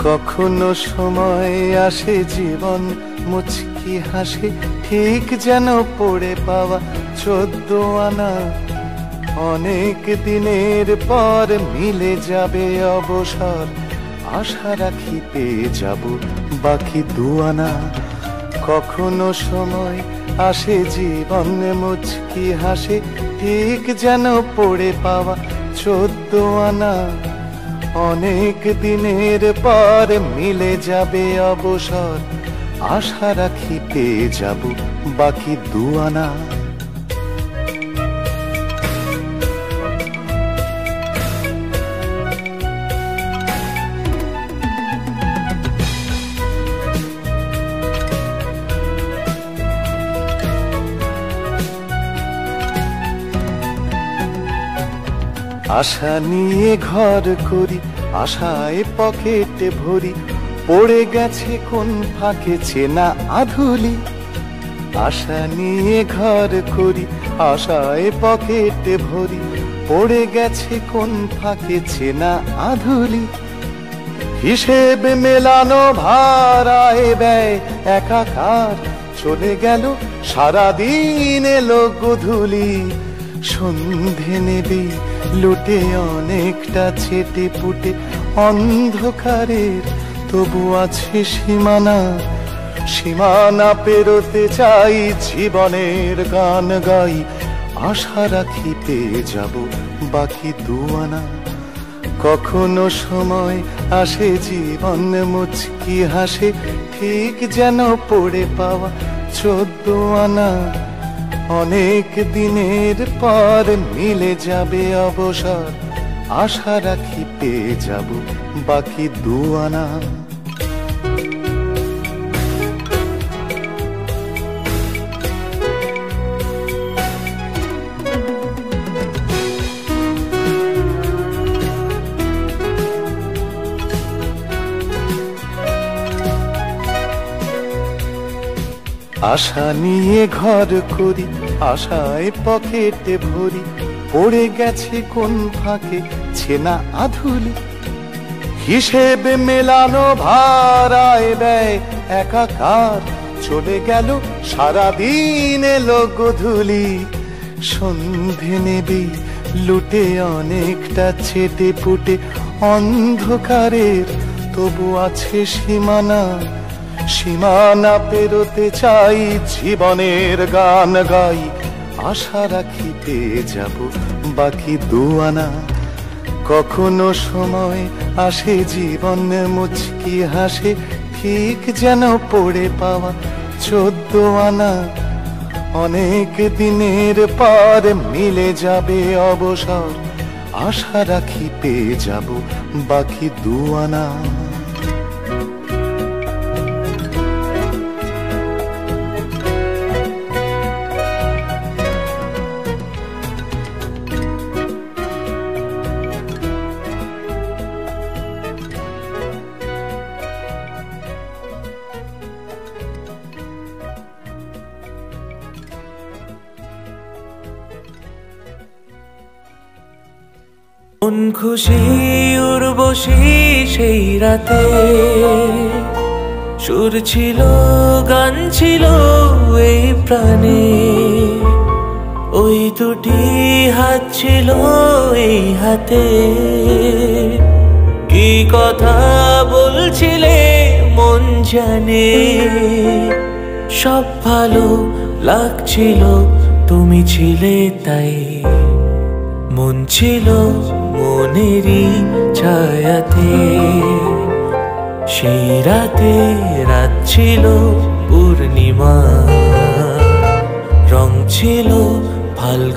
কখনো সময় আসে জীবন মুচকি হাসে, ঠিক যেন পড়ে পাওয়া 14 আনা। অনেক দিনের পর মিলে যাবে অবসর, আশা রাখি পেয়ে যাব বাকি 2 আনা। কখনো সময় আসে জীবন মুচকি হাসে, ঠিক যেন পড়ে পাওয়া 14 আনা। অনেক দিনের পর মিলে যাবে অবসর, আশা রাখি পেয়ে যাব বাকি 2 আনা। আশা নিয়ে ঘর করি, আশায় পকেটে ভরি, পড়ে গেছে কোন ফাঁকে চেনা আধুলি। আশা নিয়ে ঘর করি, আশায় পকেটে ভরি, পড়ে গেছে কোন ফাঁকে চেনা আধুলি। হিসেব মেলানো ভাড়ায় ব্যয় একাকার, চলে গেল সারাদিন এলো গধূলি। সন্ধে নেবে লুটে অনেকটা ছেটে পুটে অন্ধকারের, তবু আছে সীমানা। সীমানা পেরোতে চাই, জীবনের গান গাই, আশা রাখি পেয়ে যাব বাকি 2 আনা। কখনো সময় আসে জীবন মুচকি হাসে, ঠিক যেন পড়ে পাওয়া 14 আনা। অনেক দিনের পর মিলে যাবে অবসর, আশা রাখি পেয়ে যাব বাকি 2 আনা। আশা নিয়ে ঘর করি, আশায় পকেটে ভরি, পড়ে গেছে কোন ফাঁকে চেনা আধুলি। হিসেব মেলানো ভাড়ায় ব্যয় একাকার, চলে গেল সারাদিন এলো গধূলি। সন্ধে নেবে লুটে অনেকটা ছেটে পুটে অন্ধকারের, তবু আছে সীমানা। সীমানা পেরোতে চাই, জীবনের গান গাই, আশা রাখি পেয়ে যাব বাকি 2 আনা। কখনো সময় আসে জীবন মুচকি হাসে, ঠিক যেন পড়ে পাওয়া 14 আনা। অনেক দিনের পর মিলে যাবে অবসর, আশা রাখি পেয়ে যাব বাকি 2 আনা। মন খুশি উর্বশী সেই রাতে, সুর ছিল গান ছিল এই প্রাণে। ওই দুটি হাত ছিল এই হাতে, কি কথা বলছিলে মন জানে। সব ভালো লাগছিল, তুমি ছিলে তাই। মন ছিল মনেরই ছায়াতে, সেই রাতে রাত ছিল পূর্ণিমা, রং ছিল ফাল্গুন।